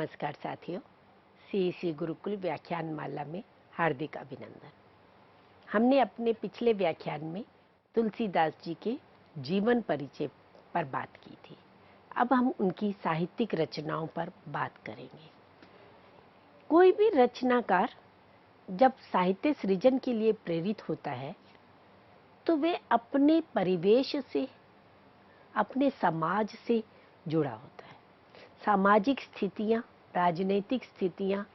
नमस्कार साथियों, सीईसी गुरुकुल व्याख्यान माला में हार्दिक अभिनंदन। हमने अपने पिछले व्याख्यान में तुलसीदास जी के जीवन परिचय पर बात की थी। अब हम उनकी साहित्यिक रचनाओं पर बात करेंगे। कोई भी रचनाकार जब साहित्य सृजन के लिए प्रेरित होता है तो वे अपने परिवेश से, अपने समाज से जुड़ा होता है। सामाजिक स्थितियाँ, राजनीतिक स्थितियाँ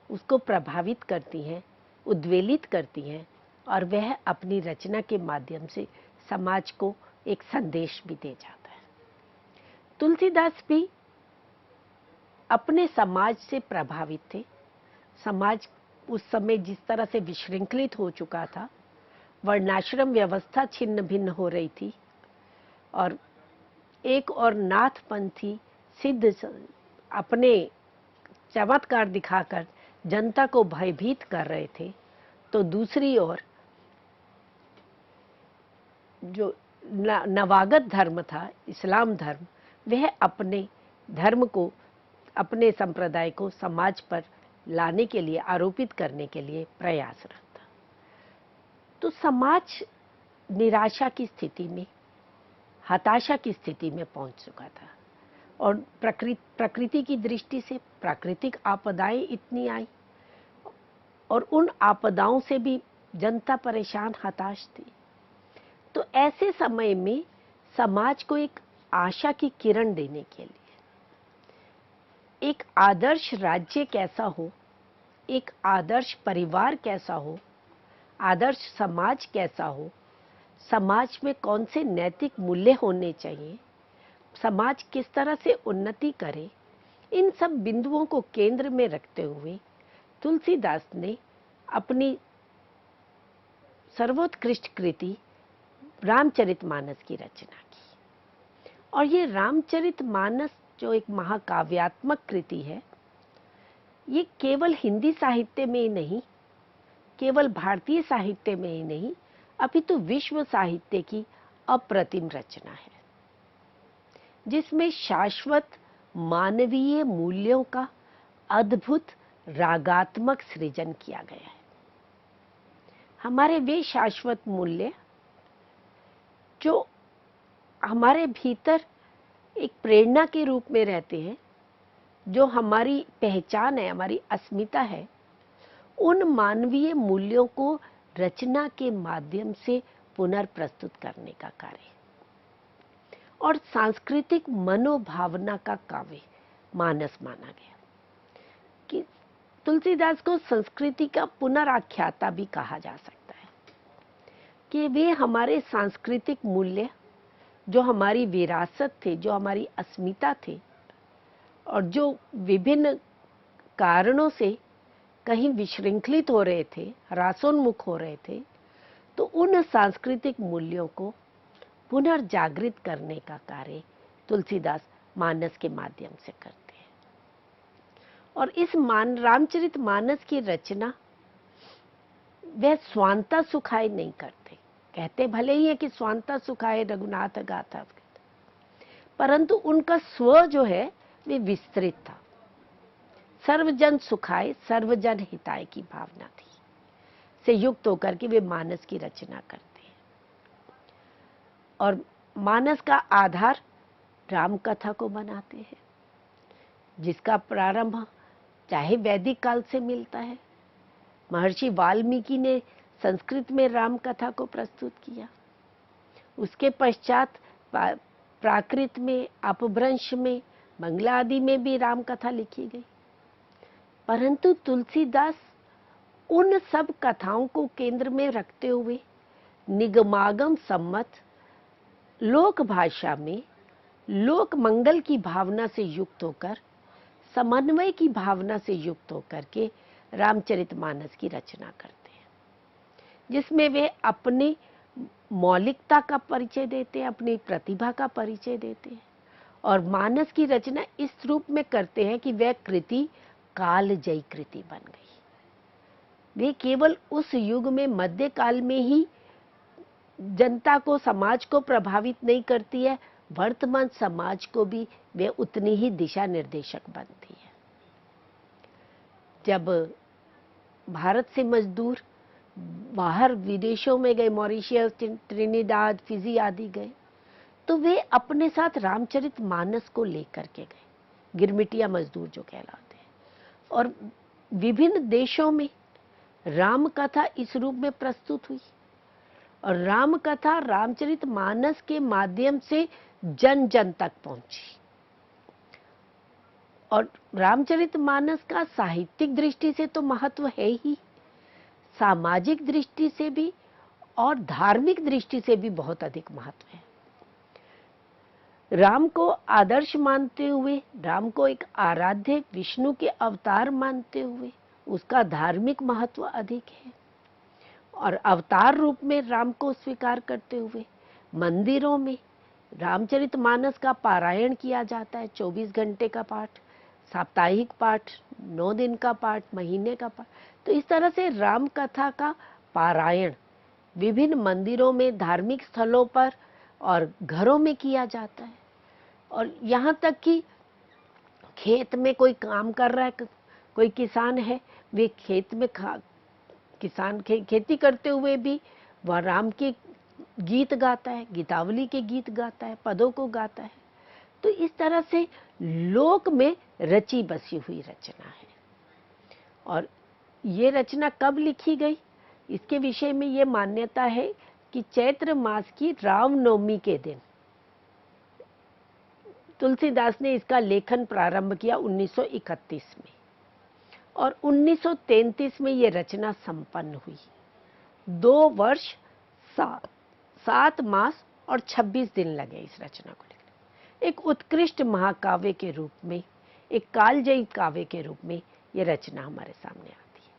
उसको प्रभावित करती हैं, उद्वेलित करती हैं और वह अपनी रचना के माध्यम से समाज को एक संदेश भी दे जाता है। तुलसीदास भी अपने समाज से प्रभावित थे। समाज उस समय जिस तरह से विशृंखलित हो चुका था, वर्णाश्रम व्यवस्था छिन्न भिन्न हो रही थी और एक और नाथपंथी सिद्ध अपने चमत्कार दिखाकर जनता को भयभीत कर रहे थे, तो दूसरी ओर जो नवागत धर्म था, इस्लाम धर्म, वह अपने धर्म को, अपने संप्रदाय को समाज पर लाने के लिए, आरोपित करने के लिए प्रयासरत था। तो समाज निराशा की स्थिति में, हताशा की स्थिति में पहुंच चुका था और प्रकृति की दृष्टि से प्राकृतिक आपदाएं इतनी आई और उन आपदाओं से भी जनता परेशान, हताश थी। तो ऐसे समय में समाज को एक आशा की किरण देने के लिए एक आदर्श राज्य कैसा हो, एक आदर्श परिवार कैसा हो, आदर्श समाज कैसा हो, समाज में कौन से नैतिक मूल्य होने चाहिए, समाज किस तरह से उन्नति करे, इन सब बिंदुओं को केंद्र में रखते हुए तुलसीदास ने अपनी सर्वोत्कृष्ट कृति रामचरितमानस की रचना की। और ये रामचरितमानस जो एक महाकाव्यात्मक कृति है, ये केवल हिंदी साहित्य में ही नहीं, केवल भारतीय साहित्य में ही नहीं, अपितु विश्व साहित्य की अप्रतिम रचना है, जिसमें शाश्वत मानवीय मूल्यों का अद्भुत रागात्मक सृजन किया गया है। हमारे वे शाश्वत मूल्य जो हमारे भीतर एक प्रेरणा के रूप में रहते हैं, जो हमारी पहचान है, हमारी अस्मिता है, उन मानवीय मूल्यों को रचना के माध्यम से पुनर्प्रस्तुत करने का कार्य और सांस्कृतिक मनोभावना का काव्य मानस माना गया। कि तुलसीदास को संस्कृति का पुनराख्याता भी कहा जा सकता है, कि वे हमारे सांस्कृतिक मूल्य, जो हमारी विरासत थे, जो हमारी अस्मिता थे और जो विभिन्न कारणों से कहीं विशृंखलित हो रहे थे, ह्रासोन्मुख हो रहे थे, तो उन सांस्कृतिक मूल्यों को पुनर्जागृत करने का कार्य तुलसीदास मानस के माध्यम से करते हैं। और इस रामचरितमानस की रचना वह स्वांता सुखाए नहीं करते। कहते भले ही है कि स्वांता सुखाए रघुनाथ गाथा, परंतु उनका स्व जो है वे विस्तृत था। सर्वजन सुखाए, सर्वजन हिताय की भावना थी, से युक्त होकर के वे मानस की रचना करते। और मानस का आधार राम कथा को बनाते हैं, जिसका प्रारंभ चाहे वैदिक काल से मिलता है। महर्षि वाल्मीकि ने संस्कृत में राम कथा को प्रस्तुत किया। उसके पश्चात प्राकृत में, अपभ्रंश में, मंगला आदि में भी राम कथा लिखी गई। परंतु तुलसीदास उन सब कथाओं को केंद्र में रखते हुए निगमागम सम्मत लोक भाषा में लोक मंगल की भावना से युक्त होकर, समन्वय की भावना से युक्त होकर के रामचरितमानस की रचना करते हैं, जिसमें वे अपनी मौलिकता का परिचय देते हैं, अपनी प्रतिभा का परिचय देते हैं और मानस की रचना इस रूप में करते हैं कि वह कृति कालजयी कृति बन गई। वे केवल उस युग में, मध्यकाल में ही जनता को, समाज को प्रभावित नहीं करती है, वर्तमान समाज को भी वे उतनी ही दिशा निर्देशक बनती है। जब भारत से मजदूर बाहर विदेशों में गए, मॉरिशियस, ट्रिनिडाद, फिजी आदि गए, तो वे अपने साथ रामचरितमानस को लेकर के गए, गिरमिटिया मजदूर जो कहलाते हैं। और विभिन्न देशों में राम कथा इस रूप में प्रस्तुत हुई, और राम कथा रामचरितमानस के माध्यम से जन जन तक पहुंची। और रामचरितमानस का साहित्यिक दृष्टि से तो महत्व है ही, सामाजिक दृष्टि से भी और धार्मिक दृष्टि से भी बहुत अधिक महत्व है। राम को आदर्श मानते हुए, राम को एक आराध्य विष्णु के अवतार मानते हुए उसका धार्मिक महत्व अधिक है। और अवतार रूप में राम को स्वीकार करते हुए मंदिरों में रामचरितमानस का पारायण किया जाता है। 24 घंटे का पाठ, साप्ताहिक पाठ, 9 दिन का पाठ, महीने का पाठ। तो इस तरह से राम कथा का पारायण विभिन्न मंदिरों में, धार्मिक स्थलों पर और घरों में किया जाता है। और यहाँ तक कि खेत में कोई काम कर रहा है, कोई किसान है, वे खेत में किसान खेती करते हुए भी वह राम के गीत गाता है, गीतावली के गीत गाता है, पदों को गाता है। तो इस तरह से लोक में रची बसी हुई रचना है। और ये रचना कब लिखी गई, इसके विषय में ये मान्यता है कि चैत्र मास की रामनवमी के दिन तुलसीदास ने इसका लेखन प्रारंभ किया 1931 में, और 1933 में ये रचना संपन्न हुई। 2 वर्ष 7 मास और 26 दिन लगे इस रचना को लिखने। एक उत्कृष्ट महाकाव्य के रूप में, एक कालजयी काव्य के रूप में ये रचना हमारे सामने आती है।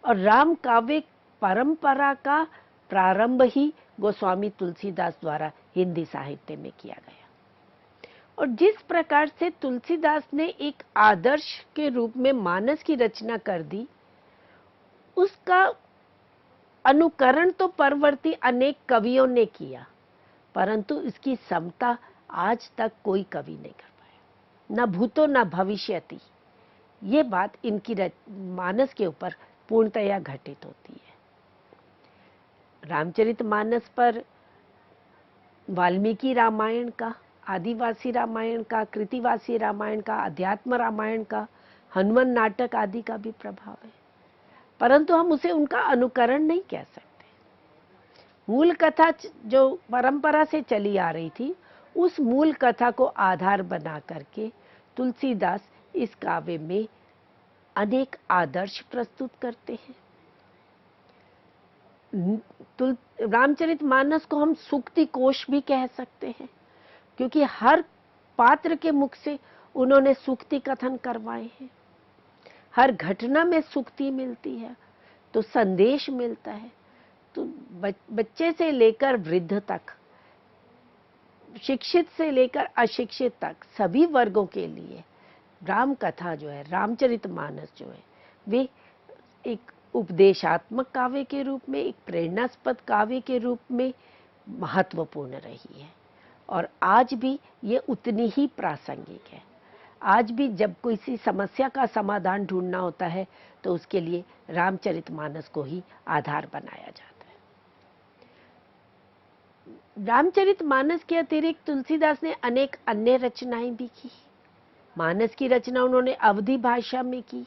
और राम काव्य परंपरा का प्रारंभ ही गोस्वामी तुलसीदास द्वारा हिंदी साहित्य में किया गया। और जिस प्रकार से तुलसीदास ने एक आदर्श के रूप में मानस की रचना कर दी, उसका अनुकरण तो परवर्ती अनेक कवियों ने किया, परंतु इसकी समता आज तक कोई कवि नहीं कर पाया, न भूतो न भविष्यति। ये बात इनकी मानस के ऊपर पूर्णतया घटित होती है। रामचरितमानस पर वाल्मीकि रामायण का, आदिवासी रामायण का, कृतिवासी रामायण का, अध्यात्म रामायण का, हनुमान नाटक आदि का भी प्रभाव है, परंतु हम उसे उनका अनुकरण नहीं कह सकते। मूल कथा जो परंपरा से चली आ रही थी, उस मूल कथा को आधार बना करके तुलसीदास इस काव्य में अनेक आदर्श प्रस्तुत करते हैं। रामचरितमानस को हम सूक्ति कोश भी कह सकते हैं, क्योंकि हर पात्र के मुख से उन्होंने सूक्ति कथन करवाए हैं। हर घटना में सूक्ति मिलती है तो संदेश मिलता है। तो बच्चे से लेकर वृद्ध तक, शिक्षित से लेकर अशिक्षित तक, सभी वर्गों के लिए राम कथा जो है, रामचरितमानस जो है, वे एक उपदेशात्मक काव्य के रूप में, एक प्रेरणास्पद काव्य के रूप में महत्वपूर्ण रही है। और आज भी ये उतनी ही प्रासंगिक है। आज भी जब कोई सी समस्या का समाधान ढूंढना होता है तो उसके लिए रामचरितमानस को ही आधार बनाया जाता है। रामचरितमानस के अतिरिक्त तुलसीदास ने अनेक अन्य रचनाएं भी की। मानस की रचना उन्होंने अवधी भाषा में की।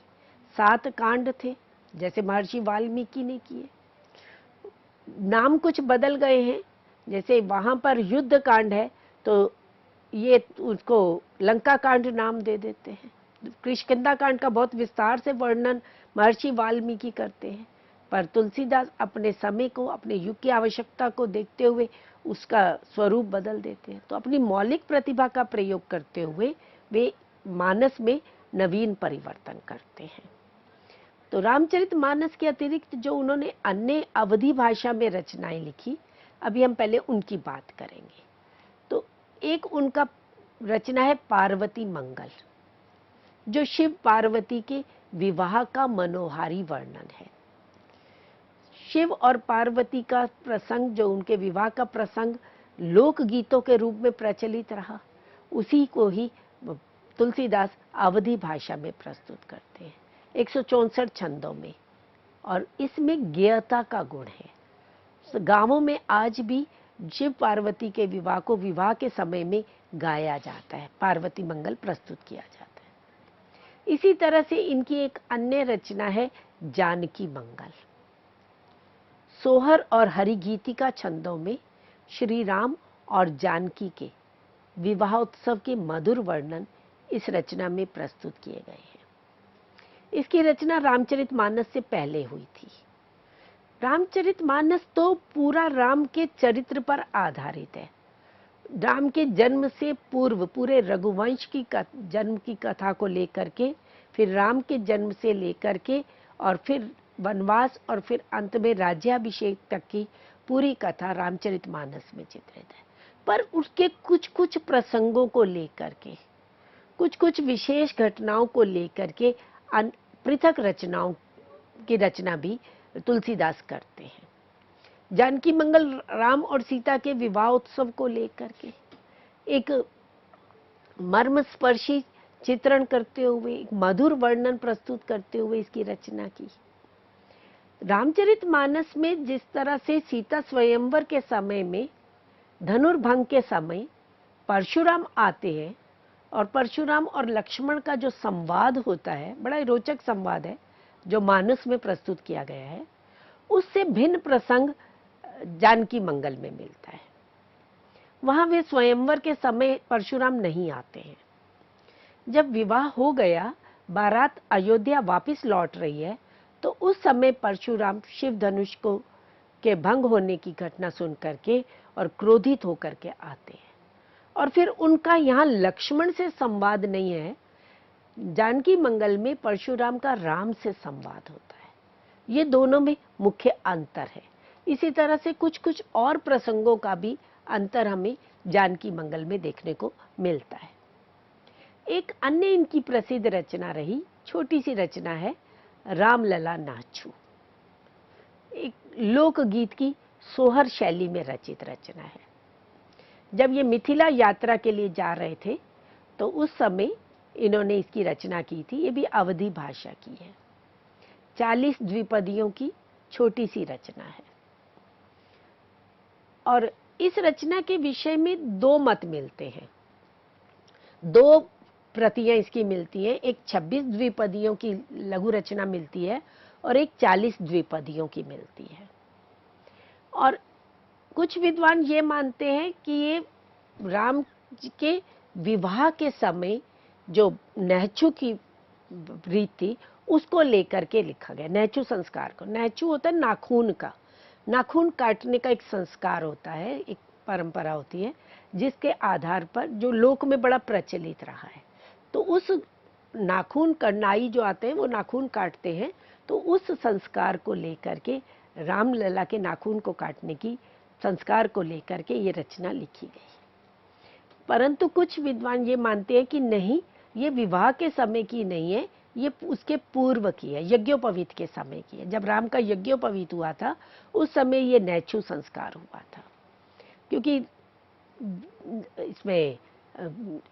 7 कांड थे, जैसे महर्षि वाल्मीकि ने किए। नाम कुछ बदल गए हैं, जैसे वहां पर युद्ध कांड है तो ये उसको लंका कांड नाम दे देते हैं। किष्किंधा कांड का बहुत विस्तार से वर्णन महर्षि वाल्मीकि करते हैं, पर तुलसीदास अपने समय को, अपने युग की आवश्यकता को देखते हुए उसका स्वरूप बदल देते हैं। तो अपनी मौलिक प्रतिभा का प्रयोग करते हुए वे मानस में नवीन परिवर्तन करते हैं। तो रामचरितमानस के अतिरिक्त जो उन्होंने अन्य अवधी भाषा में रचनाएं लिखी, अभी हम पहले उनकी बात करेंगे। तो एक उनका रचना है पार्वती मंगल, जो शिव पार्वती के विवाह का मनोहारी वर्णन है। शिव और पार्वती का प्रसंग, जो उनके विवाह का प्रसंग लोकगीतों के रूप में प्रचलित रहा, उसी को ही तुलसीदास अवधी भाषा में प्रस्तुत करते हैं। 164 छंदों में, और इसमें गेयता का गुण है। गांवों में आज भी शिव पार्वती के विवाह को विवाह के समय में गाया जाता है, पार्वती मंगल प्रस्तुत किया जाता है। इसी तरह से इनकी एक अन्य रचना है जानकी मंगल। सोहर और हरिगीतिका छंदों में श्री राम और जानकी के विवाहोत्सव के मधुर वर्णन इस रचना में प्रस्तुत किए गए हैं। इसकी रचना रामचरितमानस से पहले हुई थी। रामचरितमानस तो पूरा राम के चरित्र पर आधारित है। राम के जन्म से पूर्व पूरे रघुवंश की जन्म की कथा को लेकर के, फिर राम के जन्म से लेकर के, और फिर वनवास, और फिर अंत में राज्याभिषेक तक की पूरी कथा रामचरितमानस में चित्रित है। पर उसके कुछ कुछ प्रसंगों को लेकर के, कुछ कुछ विशेष घटनाओं को लेकर के पृथक रचनाओं की रचना भी तुलसीदास करते हैं। जानकी मंगल राम और सीता के विवाह उत्सव को लेकर के एक मर्मस्पर्शी चित्रण करते हुए, एक मधुर वर्णन प्रस्तुत करते हुए इसकी रचना की। रामचरितमानस में जिस तरह से सीता स्वयंवर के समय में, धनुर्भंग के समय परशुराम आते हैं, और परशुराम और लक्ष्मण का जो संवाद होता है, बड़ा रोचक संवाद है जो मानस में प्रस्तुत किया गया है, उससे भिन्न प्रसंग जानकी मंगल में मिलता है। वहां वे स्वयंवर के समय परशुराम नहीं आते हैं। जब विवाह हो गया, बारात अयोध्या वापस लौट रही है, तो उस समय परशुराम शिव धनुष को के भंग होने की घटना सुन करके और क्रोधित होकर के आते हैं। और फिर उनका यहाँ लक्ष्मण से संवाद नहीं है, जानकी मंगल में परशुराम का राम से संवाद होता है। ये दोनों में मुख्य अंतर है। इसी तरह से कुछ कुछ और प्रसंगों का भी अंतर हमें जानकी मंगल में देखने को मिलता है। एक अन्य इनकी प्रसिद्ध रचना रही, छोटी सी रचना है रामलला नाचू। एक लोकगीत की सोहर शैली में रचित रचना है। जब ये मिथिला यात्रा के लिए जा रहे थे तो उस समय इन्होंने इसकी रचना की थी। ये भी अवधी भाषा की है। 40 द्विपदियों की छोटी सी रचना है, और इस रचना के विषय में दो मत मिलते हैं। दो प्रतियां इसकी मिलती हैं। एक 26 द्विपदियों की लघु रचना मिलती है और एक 40 द्विपदियों की मिलती है। और कुछ विद्वान ये मानते हैं कि ये राम के विवाह के समय जो नहचू की रीत थी उसको लेकर के लिखा गया। नहचू संस्कार को, नहचू होता है नाखून का, नाखून काटने का एक संस्कार होता है, एक परंपरा होती है जिसके आधार पर जो लोक में बड़ा प्रचलित रहा है। तो उस नाखून कढ़नाई जो आते हैं वो नाखून काटते हैं, तो उस संस्कार को लेकर के, रामलला के नाखून को काटने की संस्कार को लेकर के ये रचना लिखी गई। परंतु कुछ विद्वान ये मानते हैं कि नहीं, ये विवाह के समय की नहीं है, ये उसके पूर्व की है, यज्ञोपवीत के समय की है। जब राम का यज्ञोपवीत हुआ था उस समय ये नैच्छू संस्कार हुआ था। क्योंकि इसमें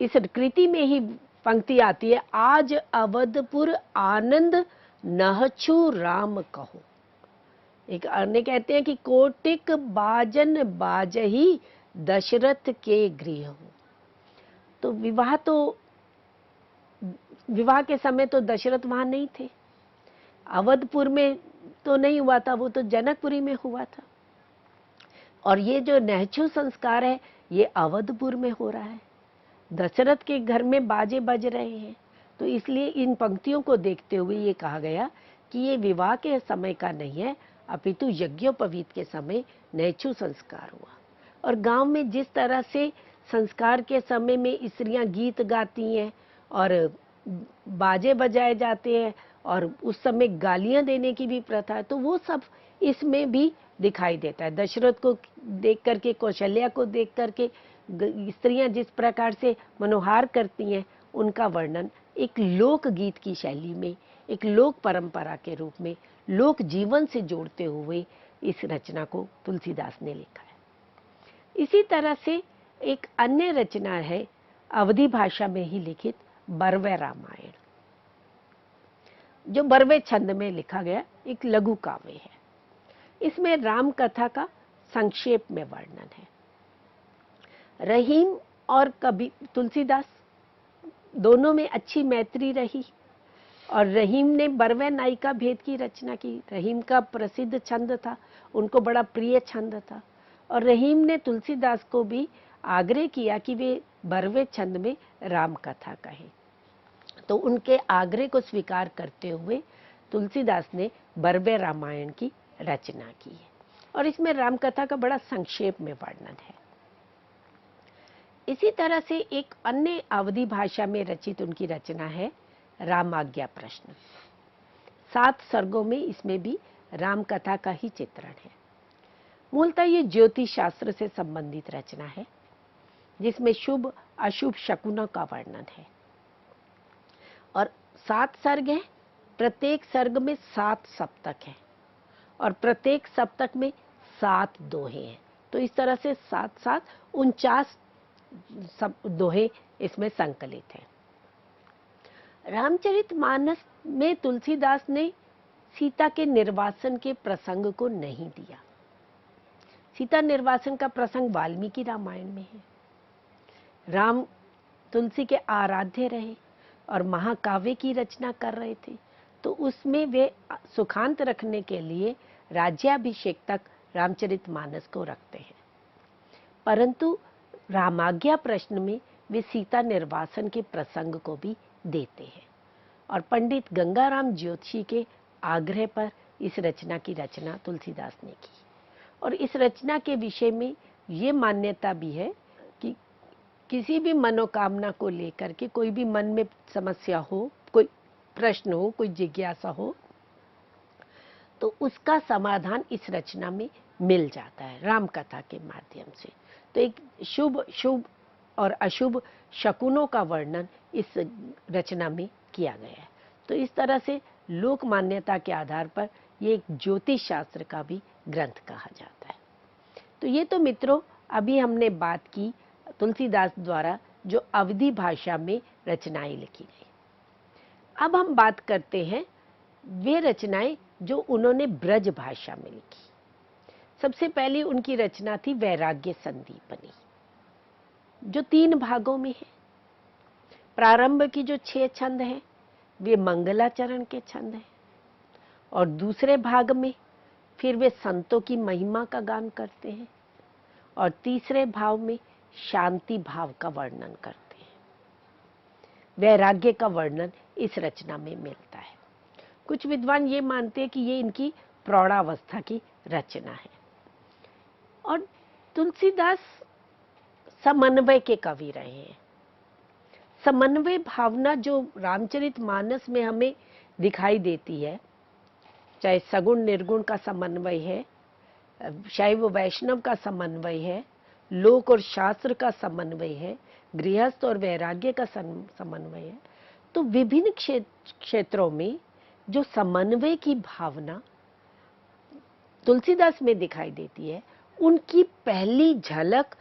इस कृति में ही पंक्ति आती है, आज अवधपुर आनंद नहछु राम कहो। एक अन्य कहते हैं कि कोटिक बाजन बाजही दशरथ के गृह हो। तो विवाह के समय तो दशरथ वहां नहीं थे, अवधपुर में तो नहीं हुआ था, वो तो जनकपुरी में हुआ था। और ये जो नहचू संस्कार है ये अवधपुर में हो रहा है, दशरथ के घर में बाजे बज रहे हैं। तो इसलिए इन पंक्तियों को देखते हुए ये कहा गया कि ये विवाह के समय का नहीं है, अपितु यज्ञोपवीत के समय नैच्छू संस्कार हुआ। और गांव में जिस तरह से संस्कार के समय में स्त्रियां गीत गाती हैं और बाजे बजाए जाते हैं और उस समय गालियां देने की भी प्रथा है, तो वो सब इसमें भी दिखाई देता है। दशरथ को देख करके, कौशल्या को देख करके स्त्रियां जिस प्रकार से मनोहार करती हैं, उनका वर्णन एक लोक गीत की शैली में, एक लोक परंपरा के रूप में, लोक जीवन से जोड़ते हुए इस रचना को तुलसीदास ने लिखा है। इसी तरह से एक अन्य रचना है अवधी भाषा में ही लिखित बरवे रामायण। जो बरवे छंद में लिखा गया एक लघु काव्य है। इसमें राम कथा का संक्षेप में वर्णन है। रहीम और कबीर, तुलसीदास दोनों में अच्छी मैत्री रही और रहीम ने बरवे नायिका भेद की रचना की। रहीम का प्रसिद्ध छंद था, उनको बड़ा प्रिय छंद था, और रहीम ने तुलसीदास को भी आग्रह किया कि वे बरवे छंद में राम कथा कहें। तो उनके आग्रह को स्वीकार करते हुए तुलसीदास ने बरवे रामायण की रचना की है और इसमें राम कथा का बड़ा संक्षेप में वर्णन है। इसी तरह से एक अन्य अवधी भाषा में रचित उनकी रचना है रामाज्ञा प्रश्न। 7 सर्गों में इसमें भी राम कथा का ही चित्रण है। मूलतः ये ज्योतिष शास्त्र से संबंधित रचना है जिसमें शुभ अशुभ शकुनों का वर्णन है और 7 सर्ग हैं। प्रत्येक सर्ग में 7 सप्तक हैं और प्रत्येक सप्तक में 7 दोहे हैं। तो इस तरह से 7-7 49 दोहे इसमें संकलित हैं। रामचरितमानस में तुलसीदास ने सीता के निर्वासन के प्रसंग को नहीं दिया। सीता निर्वासन का प्रसंग वाल्मीकि रामायण में है। राम तुलसी के आराध्य रहे और महाकाव्य की रचना कर रहे थे, तो उसमें वे सुखांत रखने के लिए राज्याभिषेक तक रामचरितमानस को रखते हैं। परंतु रामाज्ञा प्रश्न में वे सीता निर्वासन के प्रसंग को भी देते हैं और पंडित गंगाराम ज्योतिषी के आग्रह पर इस रचना की रचना तुलसीदास ने की। और इस रचना के विषय में ये मान्यता भी है कि किसी भी मनोकामना को लेकर के कोई भी मन में समस्या हो, कोई प्रश्न हो, कोई जिज्ञासा हो, तो उसका समाधान इस रचना में मिल जाता है राम कथा के माध्यम से। तो एक शुभ और अशुभ शकुनों का वर्णन इस रचना में किया गया है। तो इस तरह से लोक मान्यता के आधार पर ये एक ज्योतिष शास्त्र का भी ग्रंथ कहा जाता है। तो ये तो मित्रों अभी हमने बात की तुलसीदास द्वारा जो अवधी भाषा में रचनाएं लिखी गई। अब हम बात करते हैं वे रचनाएं जो उन्होंने ब्रज भाषा में लिखी। सबसे पहली उनकी रचना थी वैराग्य संदीपनी, जो 3 भागों में है। प्रारंभ की जो 6 छंद हैं वे मंगलाचरण के छंद हैं और दूसरे भाग में फिर वे संतों की महिमा का गान करते हैं और तीसरे भाव में शांति भाव का वर्णन करते हैं। वैराग्य का वर्णन इस रचना में मिलता है। कुछ विद्वान ये मानते हैं कि ये इनकी प्रौढ़ावस्था की रचना है। और तुलसीदास समन्वय के कवि रहे हैं। समन्वय भावना जो रामचरितमानस में हमें दिखाई देती है, चाहे सगुण निर्गुण का समन्वय है, शैव वैष्णव का समन्वय है, लोक और शास्त्र का समन्वय है, गृहस्थ और वैराग्य का समन्वय है, तो विभिन्न क्षेत्रों में जो समन्वय की भावना तुलसीदास में दिखाई देती है, उनकी पहली झलक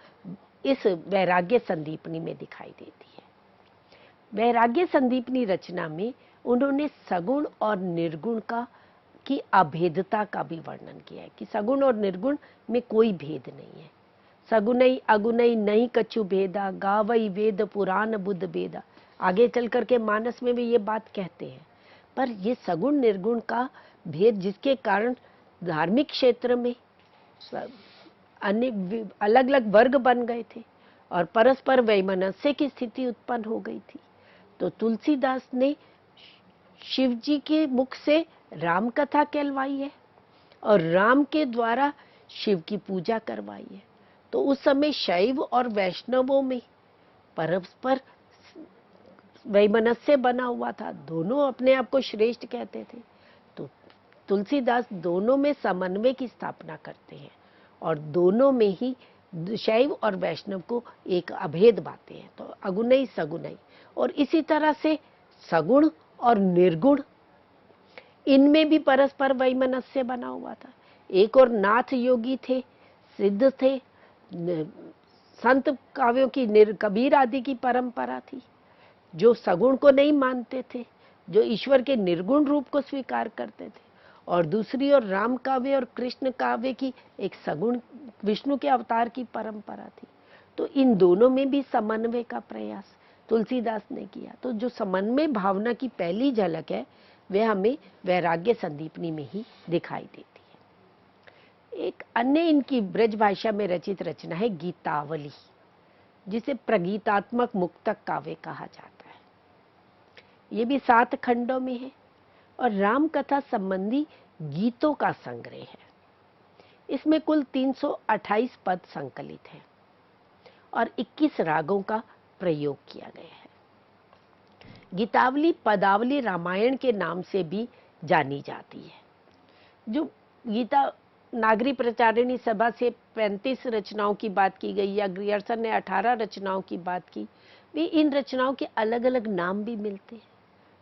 इस वैराग्य संदीपनी में दिखाई देती है। वैराग्य संदीपनी रचना में उन्होंने सगुण और निर्गुण की अभेदता का भी वर्णन किया है कि सगुण और निर्गुण में कोई भेद नहीं है। सगुनई अगुनई नहीं कछु भेदा, गावई वेद पुराण बुद्ध भेदा। आगे चल करके मानस में भी ये बात कहते हैं। पर ये सगुण निर्गुण का भेद जिसके कारण धार्मिक क्षेत्र में अनेक अलग अलग वर्ग बन गए थे और परस्पर वैमनस्य की स्थिति उत्पन्न हो गई थी, तो तुलसीदास ने शिव जी के मुख से राम कथा कहलवाई है और राम के द्वारा शिव की पूजा करवाई है। तो उस समय शैव और वैष्णवों में परस्पर वैमनस्य बना हुआ था, दोनों अपने आप को श्रेष्ठ कहते थे। तो तुलसीदास दोनों में समन्वय की स्थापना करते हैं और दोनों में ही शैव और वैष्णव को एक अभेद बातें हैं। तो अगुनई सगुनई, और इसी तरह से सगुण और निर्गुण इनमें भी परस्पर वैमनस्य बना हुआ था। एक और नाथ योगी थे, सिद्ध थे, संत काव्यों की कबीर आदि की परंपरा थी जो सगुण को नहीं मानते थे, जो ईश्वर के निर्गुण रूप को स्वीकार करते थे, और दूसरी ओर राम काव्य और कृष्ण काव्य की एक सगुण विष्णु के अवतार की परंपरा थी। तो इन दोनों में भी समन्वय का प्रयास तुलसीदास ने किया। तो जो समन्वय भावना की पहली झलक है वह हमें वैराग्य संदीपनी में ही दिखाई देती है। एक अन्य इनकी ब्रज भाषा में रचित रचना है गीतावली, जिसे प्रगीतात्मक मुक्तक काव्य कहा जाता है। ये भी 7 खंडों में है और राम कथा संबंधी गीतों का संग्रह है। इसमें कुल 328 पद संकलित हैं और 21 रागों का प्रयोग किया गया है। गीतावली पदावली रामायण के नाम से भी जानी जाती है। जो गीता नागरी प्रचारिणी सभा से 35 रचनाओं की बात की गई या ग्रियर्सन ने 18 रचनाओं की बात की, वे इन रचनाओं के अलग अलग नाम भी मिलते हैं।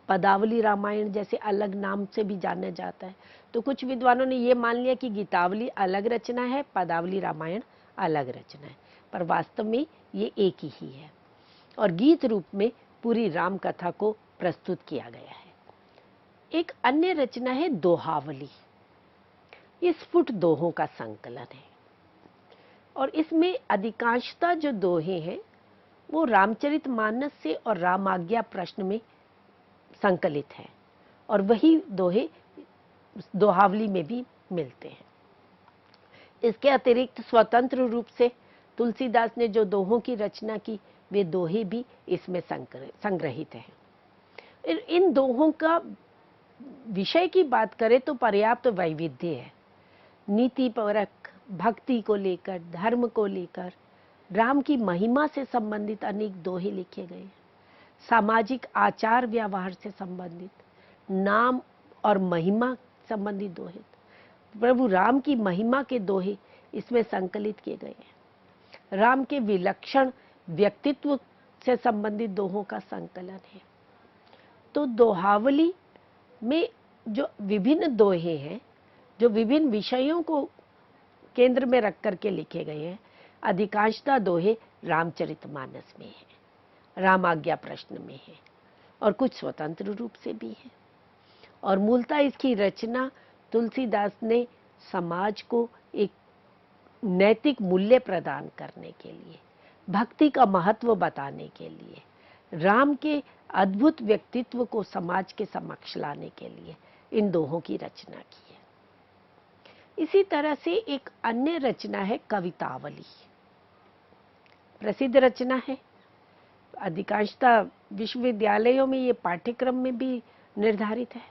पदावली रामायण जैसे अलग नाम से भी जाना जाता है। तो कुछ विद्वानों ने ये मान लिया कि गीतावली अलग रचना है, पदावली रामायण अलग रचना है, पर वास्तव में ये एक ही है और गीत रूप में पूरी राम कथा को प्रस्तुत किया गया है। एक अन्य रचना है दोहावली। ये स्फुट दोहों का संकलन है और इसमें अधिकांशतः जो दोहे हैं वो रामचरितमानस से और राम आज्ञा प्रश्न में संकलित है और वही दोहे दोहावली में भी मिलते हैं। इसके अतिरिक्त स्वतंत्र रूप से तुलसीदास ने जो दोहों की रचना की वे दोहे भी इसमें संग्रहित हैं। इन दोहों का विषय की बात करें तो पर्याप्त वैविध्य है। नीति परक, भक्ति को लेकर, धर्म को लेकर, राम की महिमा से संबंधित अनेक दोहे लिखे गए हैं। सामाजिक आचार व्यवहार से संबंधित, नाम और महिमा संबंधित दोहे, प्रभु राम की महिमा के दोहे इसमें संकलित किए गए हैं। राम के विलक्षण व्यक्तित्व से संबंधित दोहों का संकलन है। तो दोहावली में जो विभिन्न दोहे हैं, जो विभिन्न विषयों को केंद्र में रख करके लिखे गए हैं, अधिकांशतः दोहे रामचरितमानस में है, राम आज्ञा प्रश्न में है और कुछ स्वतंत्र रूप से भी है। और मूलतः इसकी रचना तुलसीदास ने समाज को एक नैतिक मूल्य प्रदान करने के लिए, भक्ति का महत्व बताने के लिए, राम के अद्भुत व्यक्तित्व को समाज के समक्ष लाने के लिए इन दोहों की रचना की है। इसी तरह से एक अन्य रचना है कवितावली। प्रसिद्ध रचना है, अधिकांशतः विश्वविद्यालयों में ये पाठ्यक्रम में भी निर्धारित है।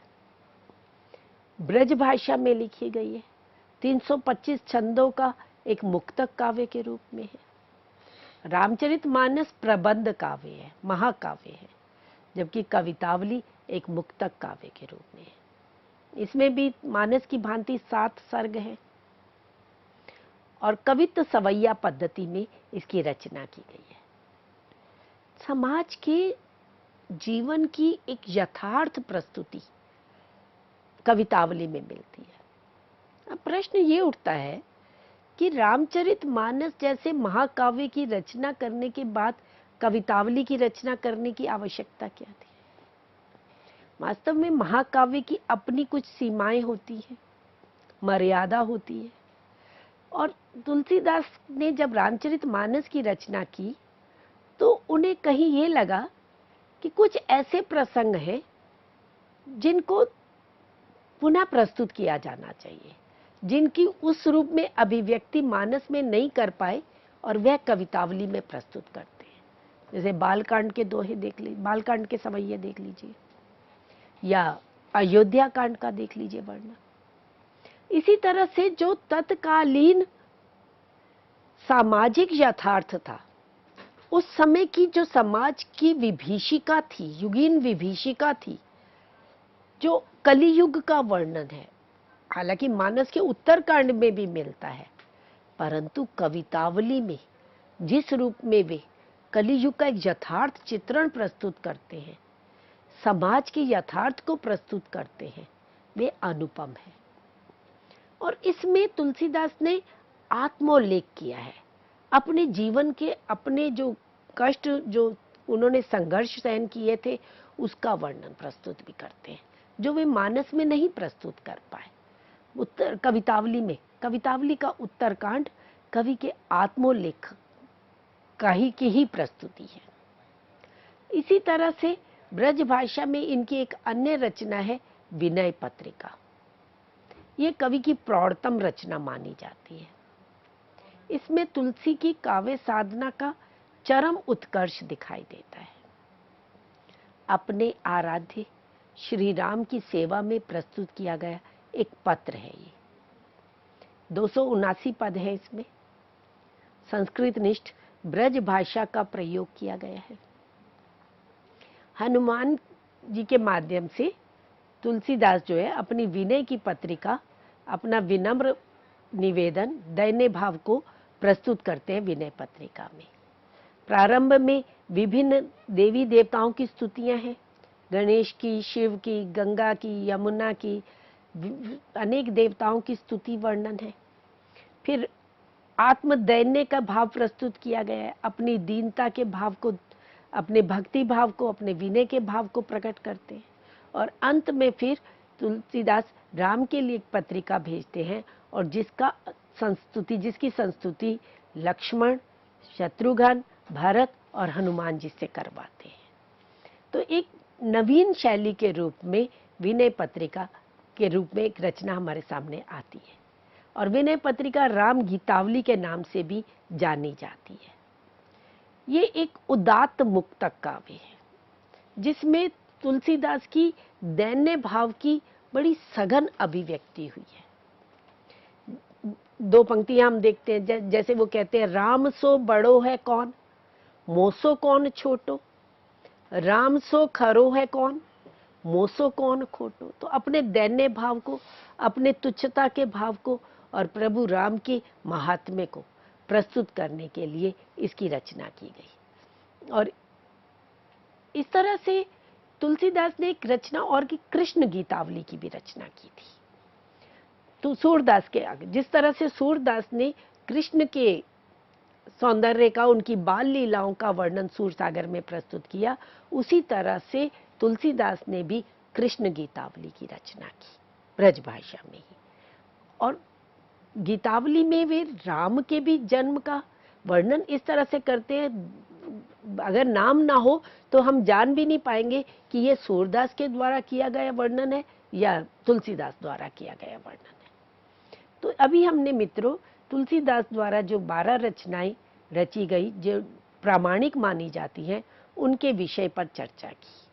ब्रज भाषा में लिखी गई है, 325 छंदों का एक मुक्तक काव्य के रूप में है। रामचरितमानस प्रबंध काव्य है, महाकाव्य है, जबकि कवितावली एक मुक्तक काव्य के रूप में है। इसमें भी मानस की भांति 7 सर्ग है और कवित्व सवैया पद्धति में इसकी रचना की गई है। समाज के जीवन की एक यथार्थ प्रस्तुति कवितावली में मिलती है। अब प्रश्न ये उठता है कि रामचरितमानस जैसे महाकाव्य की रचना करने के बाद कवितावली की रचना करने की आवश्यकता क्या थी? वास्तव में महाकाव्य की अपनी कुछ सीमाएं होती हैं, मर्यादा होती है, और तुलसीदास ने जब रामचरितमानस की रचना की तो उन्हें कहीं ये लगा कि कुछ ऐसे प्रसंग हैं जिनको पुनः प्रस्तुत किया जाना चाहिए, जिनकी उस रूप में अभिव्यक्ति मानस में नहीं कर पाए और वह कवितावली में प्रस्तुत करते हैं। जैसे बालकांड के दोहे देख लीजिए, बालकांड के सवैये देख लीजिए, या अयोध्या कांड का देख लीजिए वर्णन। इसी तरह से जो तत्कालीन सामाजिक यथार्थ था, उस समय की जो समाज की विभीषिका थी, युगीन विभीषिका थी, जो कलियुग का वर्णन है, हालांकि मानस के उत्तरकांड में भी मिलता है, परंतु कवितावली में जिस रूप में वे कलियुग का एक यथार्थ चित्रण प्रस्तुत करते हैं, समाज के यथार्थ को प्रस्तुत करते हैं, वे अनुपम है। और इसमें तुलसीदास ने आत्मोल्लेख किया है, अपने जीवन के अपने जो कष्ट, जो उन्होंने संघर्ष सहन किए थे, उसका वर्णन प्रस्तुत भी करते हैं, जो वे मानस में नहीं प्रस्तुत कर पाए। उत्तर कवितावली का उत्तरकांड कवि के आत्मोल्लेख की ही प्रस्तुति है। इसी तरह से ब्रज भाषा में इनकी एक अन्य रचना है विनय पत्रिका। ये कवि की प्रौढ़तम रचना मानी जाती है। इसमें तुलसी की काव्य साधना का चरम उत्कर्ष दिखाई देता है। अपने आराध्य श्री राम की सेवा में प्रस्तुत किया गया एक पत्र है ये। 279 पद है इसमें। संस्कृत निष्ठ ब्रज भाषा का प्रयोग किया गया है। हनुमान जी के माध्यम से तुलसीदास जो है अपनी विनय की पत्रिका, अपना विनम्र निवेदन, दैन्य भाव को प्रस्तुत करते हैं विनय पत्रिका में। प्रारंभ में विभिन्न देवी देवताओं की स्तुतियां हैं, गणेश की, शिव की, गंगा की, यमुना की, अनेक देवताओं की स्तुति वर्णन है। फिर आत्मदैन्य का भाव प्रस्तुत किया गया है, अपनी दीनता के भाव को, अपने भक्ति भाव को, अपने विनय के भाव को प्रकट करते हैं। और अंत में फिर तुलसीदास राम के लिए एक पत्रिका भेजते हैं और जिसकी संस्तुति लक्ष्मण, शत्रुघ्न, भरत और हनुमान जी से करवाते हैं। तो एक नवीन शैली के रूप में विनय पत्रिका के रूप में एक रचना हमारे सामने आती है और विनय पत्रिका राम गीतावली के नाम से भी जानी जाती है। ये एक उदात्त मुक्तक काव्य है जिसमें तुलसीदास की दैन्य भाव की बड़ी सघन अभिव्यक्ति हुई है। 2 पंक्तियां हम देखते हैं, जैसे वो कहते हैं, राम सो बड़ो है कौन, मोसो कौन छोटो, राम सो खरो है कौन, मोसो कौन खोटो। तो अपने दैन्य भाव को, अपने तुच्छता के भाव को और प्रभु राम के महात्म्य को प्रस्तुत करने के लिए इसकी रचना की गई। और इस तरह से तुलसीदास ने एक रचना और की कृष्ण गीतावली की भी रचना की थी। तो सूरदास के आगे, जिस तरह से सूरदास ने कृष्ण के सौंदर्य का, उनकी बाल लीलाओं का वर्णन सूरसागर में प्रस्तुत किया, उसी तरह से तुलसीदास ने भी कृष्ण गीतावली की रचना की ब्रज भाषा में ही। और गीतावली में वे राम के भी जन्म का वर्णन इस तरह से करते हैं, अगर नाम ना हो तो हम जान भी नहीं पाएंगे कि ये सूरदास के द्वारा किया गया वर्णन है या तुलसीदास द्वारा किया गया वर्णन है। तो अभी हमने मित्रों तुलसीदास द्वारा जो 12 रचनाएं रची गई, जो प्रामाणिक मानी जाती हैं, उनके विषय पर चर्चा की।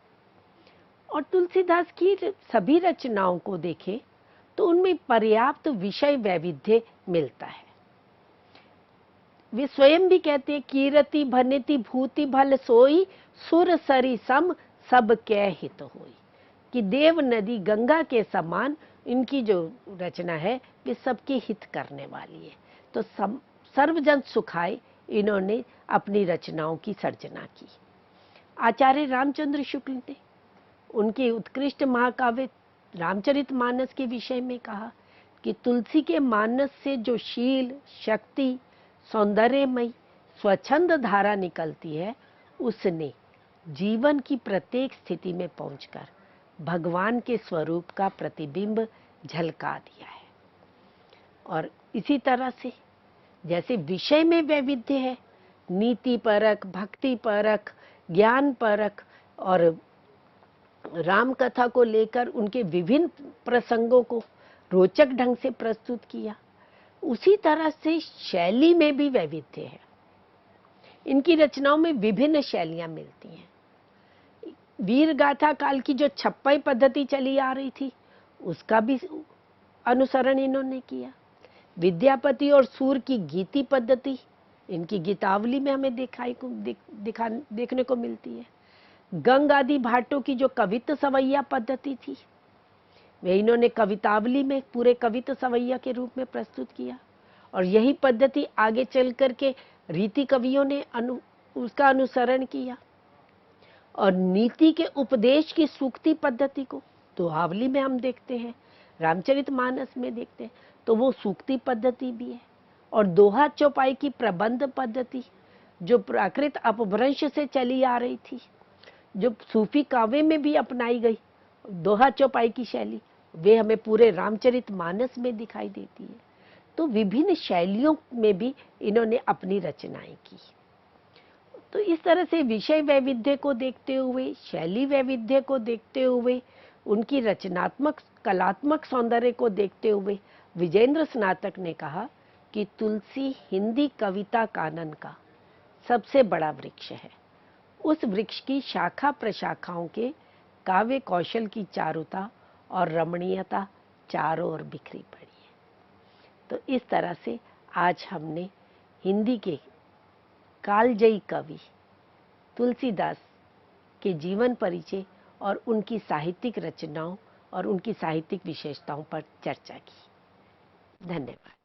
और तुलसीदास की सभी रचनाओं को देखें तो उनमें पर्याप्त विषय वैविध्य मिलता है। वे स्वयं भी कहते हैं, कीरति भनिति भूति भल सोई, सुर सरी सम सब कै हित होई, कि देव नदी गंगा के समान इनकी जो रचना है वे सबके हित करने वाली है। तो सर्वजन सुखाए इन्होंने अपनी रचनाओं की सर्जना की। आचार्य रामचंद्र शुक्ल ने उनके उत्कृष्ट महाकाव्य रामचरितमानस के विषय में कहा कि तुलसी के मानस से जो शील, शक्ति, सौंदर्यमयी स्वच्छंद धारा निकलती है, उसने जीवन की प्रत्येक स्थिति में पहुंचकर भगवान के स्वरूप का प्रतिबिंब झलका दिया है। और इसी तरह से जैसे विषय में वैविध्य है, नीति परक, भक्ति परक, ज्ञान परक, और राम कथा को लेकर उनके विभिन्न प्रसंगों को रोचक ढंग से प्रस्तुत किया, उसी तरह से शैली में भी वैविध्य है। इनकी रचनाओं में विभिन्न शैलियां मिलती हैं। वीर गाथा काल की जो छप्पई पद्धति चली आ रही थी, उसका भी अनुसरण इन्होंने किया। विद्यापति और सूर की गीति पद्धति इनकी गीतावली में हमें देखने को मिलती है। गंग आदि भाटों की जो कवित्त सवैया पद्धति थी, वे इन्होंने कवितावली में पूरे कवित्त सवैया के रूप में प्रस्तुत किया। और यही पद्धति आगे चल करके रीति कवियों ने उसका अनुसरण किया। और नीति के उपदेश की सूक्ति पद्धति को दोहावली में हम देखते हैं, रामचरितमानस में देखते हैं, तो वो सूक्ति पद्धति भी है। और दोहा चौपाई की प्रबंध पद्धति जो प्राकृत अपभ्रंश से चली आ रही थी, जो सूफी काव्य में भी अपनाई गई दोहा चौपाई की शैली, वे हमें पूरे रामचरितमानस में दिखाई देती है। तो विभिन्न शैलियों में भी इन्होंने अपनी रचनाएं की। तो इस तरह से विषय वैविध्य को देखते हुए, शैली वैविध्य को देखते हुए, उनकी रचनात्मक कलात्मक सौंदर्य को देखते हुए विजेंद्र स्नातक ने कहा कि तुलसी हिंदी कविता कानन का सबसे बड़ा वृक्ष है। उस वृक्ष की शाखा प्रशाखाओं के काव्य कौशल की चारुता और रमणीयता चारों ओर बिखरी पड़ी है। तो इस तरह से आज हमने हिंदी के कालजयी कवि तुलसीदास के जीवन परिचय और उनकी साहित्यिक रचनाओं और उनकी साहित्यिक विशेषताओं पर चर्चा की। धन्यवाद।